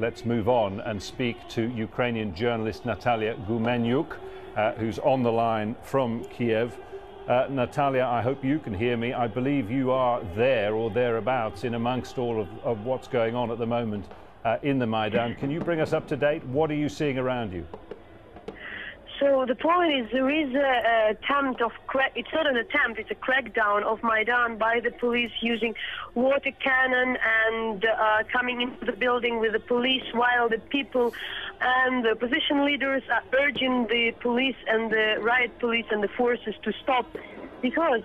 let's move on and speak to Ukrainian journalist Natalia Gumenyuk, who's on the line from Kiev. Natalia, I hope you can hear me. I believe you are there or thereabouts in amongst all of what's going on at the moment in the Maidan. Can you bring us up to date? What are you seeing around you? So the point is, there is an attempt of it's not an attempt, it's a crackdown of Maidan by the police using water cannon and coming into the building with the police, while the people and the opposition leaders are urging the police and the riot police and the forces to stop, because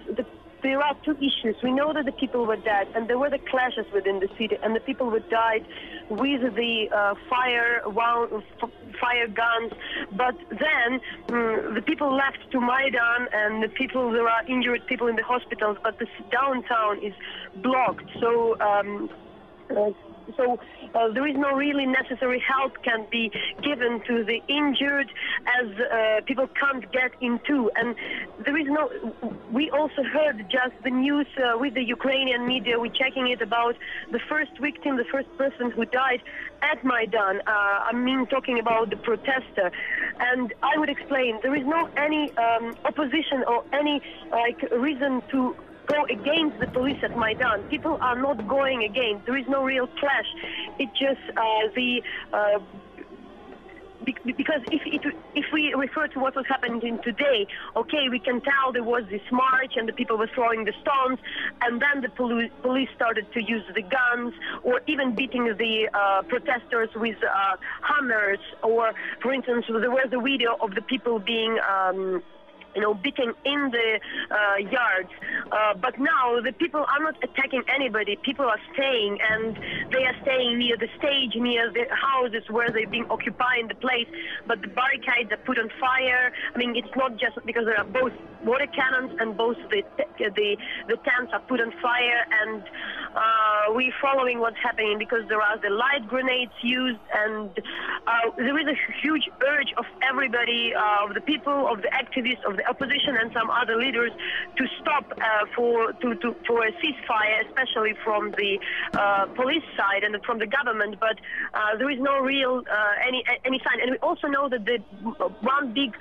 there are two issues. We know that the people were dead, and there were the clashes within the city, and the people were died with the fire guns. But then the people left to Maidan, and there are injured people in the hospitals, but the downtown is blocked. So there is no really necessary help can be given to the injured, as people can't get into. And there is no. We also heard just the news with the Ukrainian media. We're checking it about the first victim, the first person who died at Maidan. I mean, talking about the protester. And I would explain, there is no any opposition or any reason to go against the police at Maidan. People are not going against. There is no real clash. It's just because if we refer to what was happening today, okay, we can tell there was this march and the people were throwing the stones, and then the police started to use the guns, or even beating the protesters with hammers, or, for instance, there was a video of the people being beating in the yards. But now the people are not attacking anybody. People are staying, and they are staying near the stage, near the houses where they've been occupying the place. But the barricades are put on fire. I mean, it's not just because there are both water cannons and both the tents are put on fire, and we're following what's happening, because there are the light grenades used, and there is a huge urge of everybody, of the people, of the activists, of the opposition and some other leaders, to stop for a ceasefire, especially from the police side and from the government. But there is no real any sign. And we also know that the one big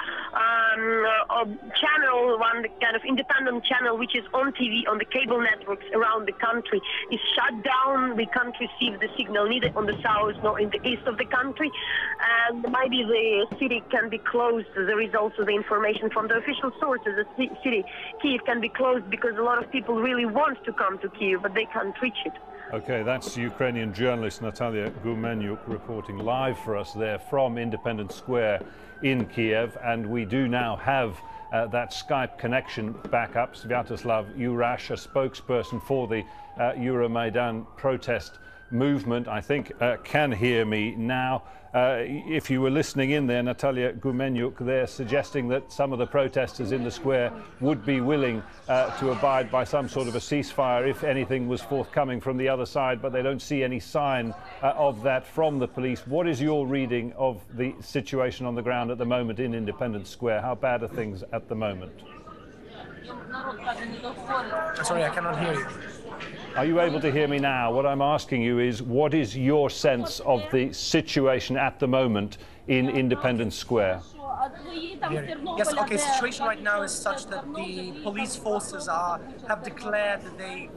channel, one kind of independent channel, which is on TV on the cable networks around the country, is shut down. We can't receive the signal neither on the south nor in the east of the country, and maybe the city can be closed. There is also the information from the official sources that the city, Kiev, can be closed because a lot of people really want to come to Kiev, but they can't reach it. Okay, that's Ukrainian journalist Natalia Gumenyuk reporting live for us there from Independence Square in Kiev, and we do now have that Skype connection back up. Sviatoslav Urash, a spokesperson for the Euromaidan protest movement, I think can hear me now. If you were listening in there, Natalia Gumenyuk, they're suggesting that some of the protesters in the square would be willing to abide by some sort of a ceasefire if anything was forthcoming from the other side, but they don't see any sign of that from the police. What is your reading of the situation on the ground at the moment in Independence Square? How bad are things at the moment? Sorry, I cannot hear you. Are you able to hear me now? What I'm asking you is, what is your sense of the situation at the moment in Independence Square? Yes, okay, situation right now is such that the police forces have declared that they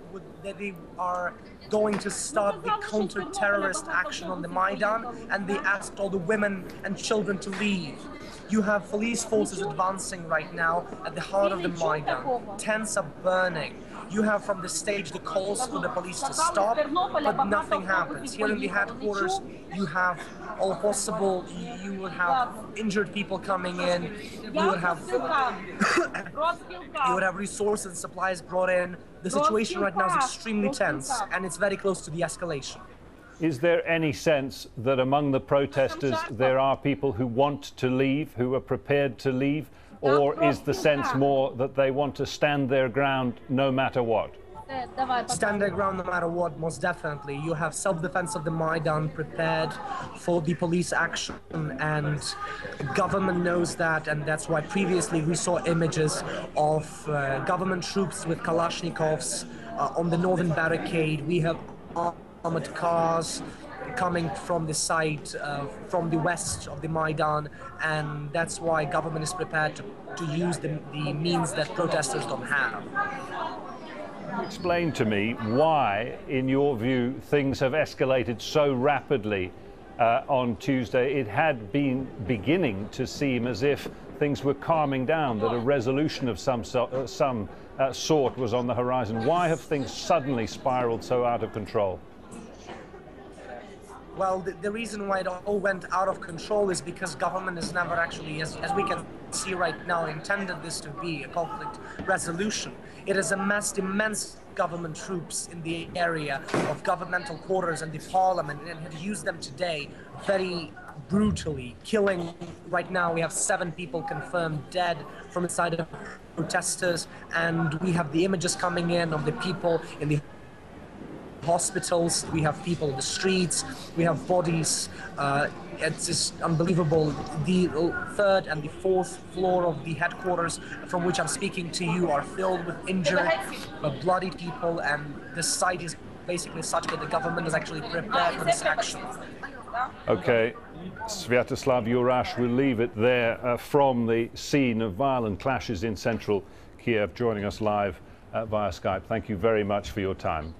are going to start the counter-terrorist action on the Maidan, and they asked all the women and children to leave. You have police forces advancing right now at the heart of the Maidan. Tents are burning. You have from the stage the calls for the police to stop, but nothing happens. Here in the headquarters, you have all possible, you will have injured people coming in, you would have resources and supplies brought in. The situation right now is extremely tense, and it's very close to the escalation. Is there any sense that among the protesters there are people who want to leave, who are prepared to leave? Or is the sense more that they want to stand their ground no matter what? Stand their ground no matter what, most definitely. You have self-defense of the Maidan prepared for the police action, and government knows that, and that's why previously we saw images of government troops with Kalashnikovs on the northern barricade. We have armored cars coming from the side, from the west of the Maidan, and that's why government is prepared to use the means that protesters don't have. Explain to me why, in your view, things have escalated so rapidly on Tuesday. It had been beginning to seem as if things were calming down, that a resolution of some sort was on the horizon. Why have things suddenly spiraled so out of control? Well, the reason why it all went out of control is because government has never actually, as we can see right now, intended this to be a conflict resolution. It has amassed immense government troops in the area of governmental quarters and the parliament, and had used them today very brutally, killing. Right now we have 7 people confirmed dead from the side of protesters, and we have the images coming in of the people in the hospitals, we have people in the streets, we have bodies. It's just unbelievable. The 3rd and the 4th floor of the headquarters from which I'm speaking to you are filled with injured, bloody people, and the site is basically such that the government is actually prepared for this action. Okay, Sviatoslav Jurash, we'll leave it there from the scene of violent clashes in central Kiev, joining us live via Skype. Thank you very much for your time.